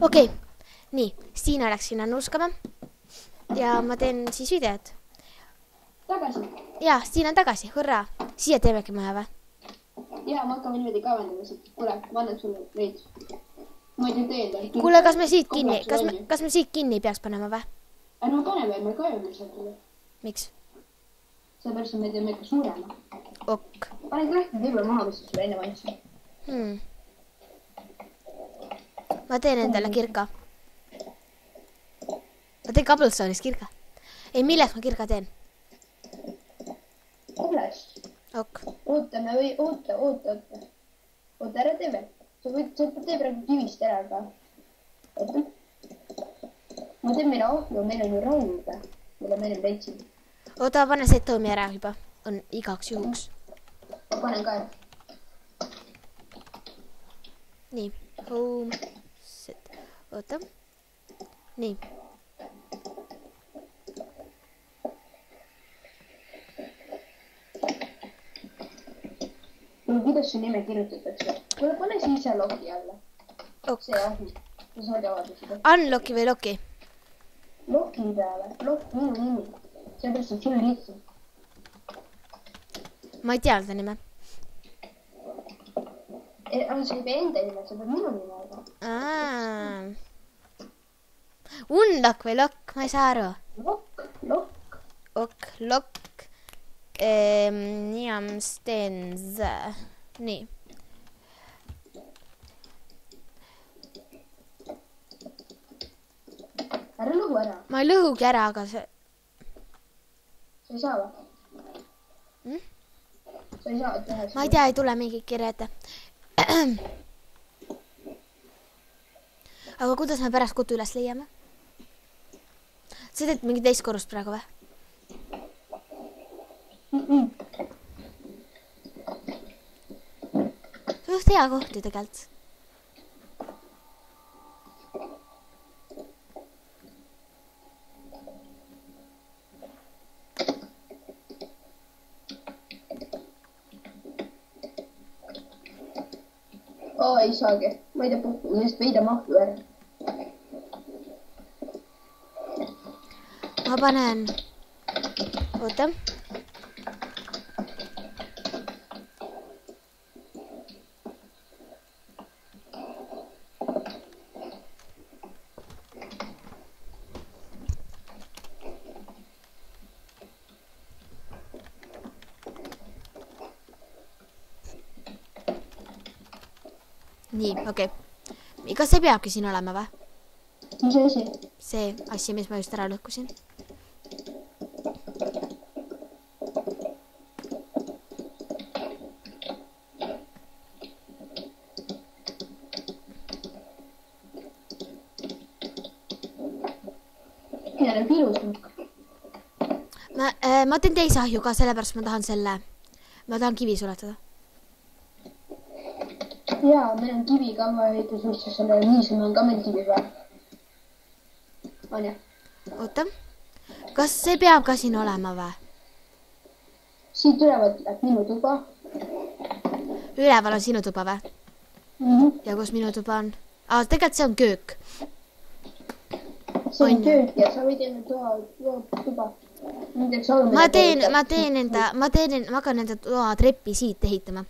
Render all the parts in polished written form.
Okei, nii, Stiina läks sinna nuuskama ja ma teen siis videot. Tagasi. Jaa, Stiina on tagasi, hurraa. Siia teemegi maja või? Jaa, ma hakkame niimoodi kaevandama siit. Kuule, ma annan sulle veits. Ma ei tea teeda. Kuule, kas me siit kinni, kas me siit kinni peaks panema või? No paneme, me kaevame sealt üle. Miks? Sellepärast, et me teeme ikka suurema. Ok. Panen klahti võib-olla maha, mis sulle enne mainisin. Ma teen endale kirka. Ma teen Cobblestone'is kirka. Ei, milleks ma kirka teen? Kobles. Ok. Ootame või oota. Oota, ära tee veel. Sa tee praegu kivist ära ka. Oota. Ma teen meile ahju, meil on ju rauda. Mille me enne leidsin. Oota, pane see tõumi ära juba. On igaks juhuks. Ma panen ka ära. Nii. Home. Set. Oota. Nii. Kuidas su nime kirjutatakse? Kuule, pane siis ise loki alla. Ok. See ahju. Sa saad avada seda. Unlocki või loki? Loki peale. Lokk minu nimi. Sellepärast on sulle lihtsam. Ma ei tea seda nime. Aga sa ei pea enda nime, sa pead minu nime aga. Unlock või lokk? Ma ei saa aru. Lokk. Ok, lokk. Niamstens. Nii. Ära lõhu ära. Ma ei lõhugi ära, aga see... Sa ei saa või? Sa ei saa teha seda. Ma ei tea, ei tule mingi kirja ette. Aga kuidas me pärast kutu üles leiame? Sa teed mingi teist korrust praegu või? Suht hea koht ju tegelikult. Ei saagi. Ma ei tea puhku, just veida mahtu ära. Ma panen... Oota. Nii, okei. Kas see peabki siin olema või? Mis asi? See asi, mis ma just ära lõhkusin. Mina olen ilus. Ma teen teise ahju ka, sellepärast ma tahan selle... Ma tahan kivi suletada. Jaa, meil on kivi ka vaja ehitusmistus selle niisama on ka meil kivi vaja. On jah? Oota. Kas see peab ka siin olema või? Siit ülevalt läheb minu tuba. Üleval on sinu tuba või? Ja kus minu tuba on? Tegelikult see on köök. See on köök ja sa võid enne tuba. Ma hakkan enda toa treppi siit ehitama.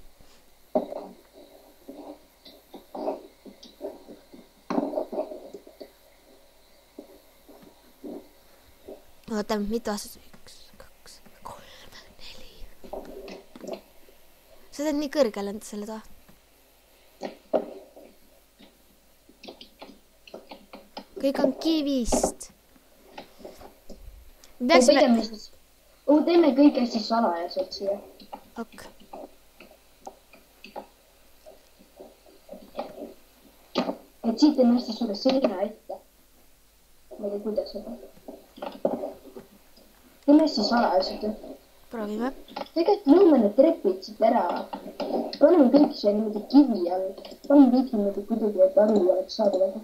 Oota, mitu aastat? 1, 2, 3, 4. Sa teed nii kõrgel enda selle toa. Kõik on kivist. Teeme kõik hästi salajaselt siia. Ok. Et siit teeme hästi suure seina ette. Ma ei tea, kuidas seda. Teeme hästi salajaselt. Proovime. Tegelikult lõume need trepid siit ära. Paneme kõik siia niimoodi kivi all. Paneme kõik niimoodi kuidagi, et aru oleks saada väga.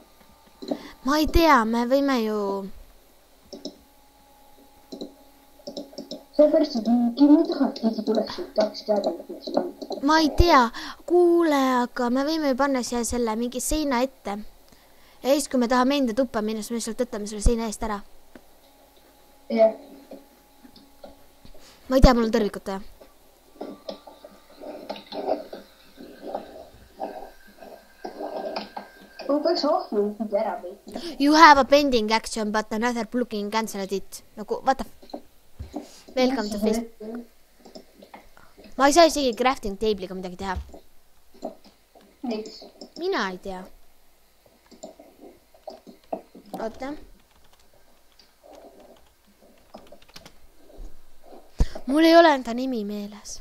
Ma ei tea, me võime ju... Sellepärast, et ma tahan, et keegi tuleks siit tahaks teada, et me siin on. Ma ei tea. Kuule, aga me võime ju panna siia selle mingi seina ette. ja siis, kui me tahame enda tuppa minna, siis me lihtsalt võtame selle seina eest ära. jah. Ma ei tea, mul on tõrvikut vaja. Peaks ahju ära võitma. You have a pending action, but another plugin cancelled it. Nagu, vaata. Welcome to Facebook. Ma ei saa isegi crafting table'iga midagi teha. Miks? Mina ei tea. Oota. Mul ei ole enda nimi meeles.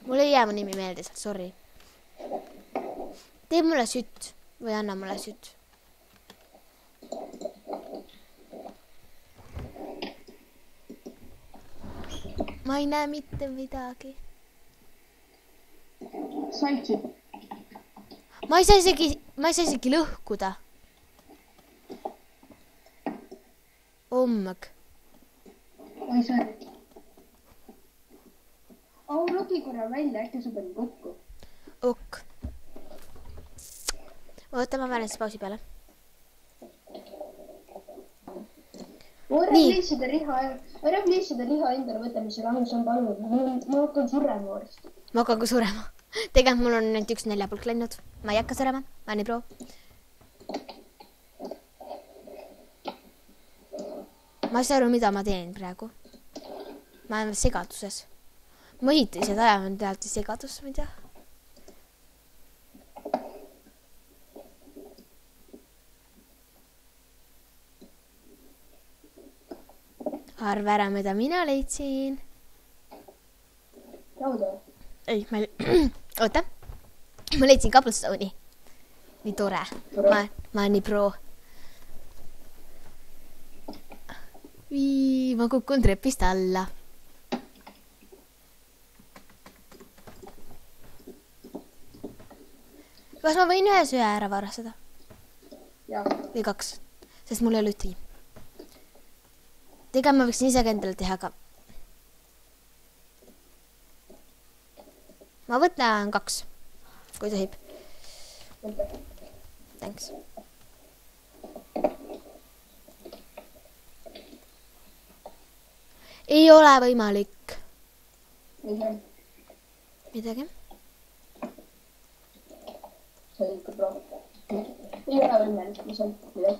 Mul ei jää mu nimi meelde, sorry. Tee mulle sütt või anna mulle sütt. Ma ei näe mitte midagi. Said sütt? Ma ei saa isegi lõhkuda. Ommag. Oi, sorry. Logi korra välja, äkki sa pani kokku. Ok. Oota, ma panen siis pausi peale. Ära pliissida liha endale võtta, mis see kahjuks on palunud. Ma hakkan surema varsti. Ma hakkan ka surema. Tegelikult mul on nüüd 1 4 pulk läinud. Ma ei hakka surema. Ma nii proo. Ma ei saa aru, mida ma teen praegu. Ma olen segaduses. Ma ehitised ajavad pealt segadus, ma ei tea. Arva ära, mida mina leidsin. Lauda? Ei, ma ei... Oota. Ma leidsin cobblestone'i. Nii tore. Ma olen nii pro. Ma kukun trepist alla. Kas ma võin 1 söe ära varastada? Jah. Või 2, sest mul ei ole ühtegi. Tegelikult ma võiksin ise ka endale teha, aga... Ma võtan 2, kui tohib. Thanks. Ei ole võimalik. Midagi? See on ikka pro. Ei ole võimalik, mis on midagi.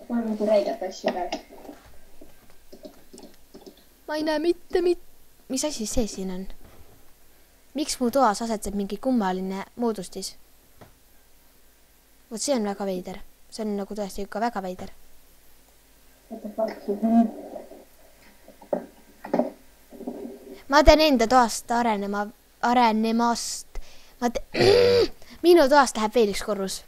Ma olen mingi räigat asja peal. Ma ei näe mitte. Mis asi see siin on? Miks mu toas asetseb mingi kummaline moodustis? Vot see on väga veider. See on nagu tõesti ikka väga veider. Ma teen enda toast arenemast. Minu toast läheb veel 1 korrus.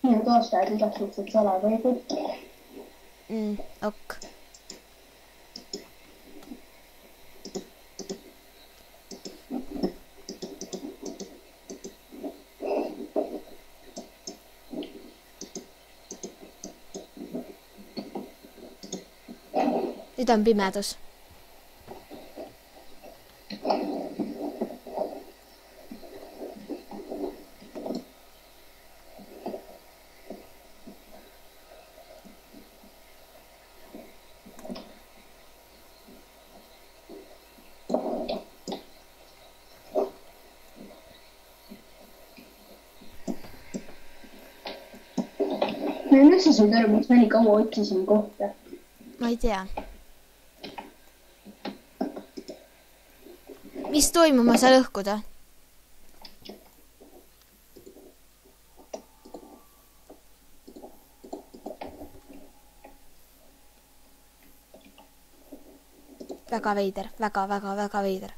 Minu toast läheb igaks suhteliselt salavõitud. Ok. Nüüd on pimedus. Ma ei mõtlesin sind aru, miks ma nii kaua otsisin kohta. Ma ei tea. Mis toimub, ma saa lõhkuda? Väga veider, väga veider.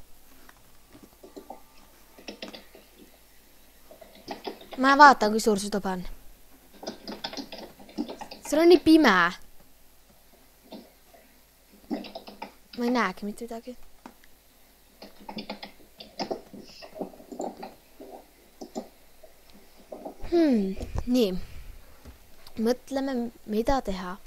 Ma vaatan, kui suur see tuba on. Seal on nii pime. Ma ei näegi mitte midagi. Nii. Mõtleme, mida teha.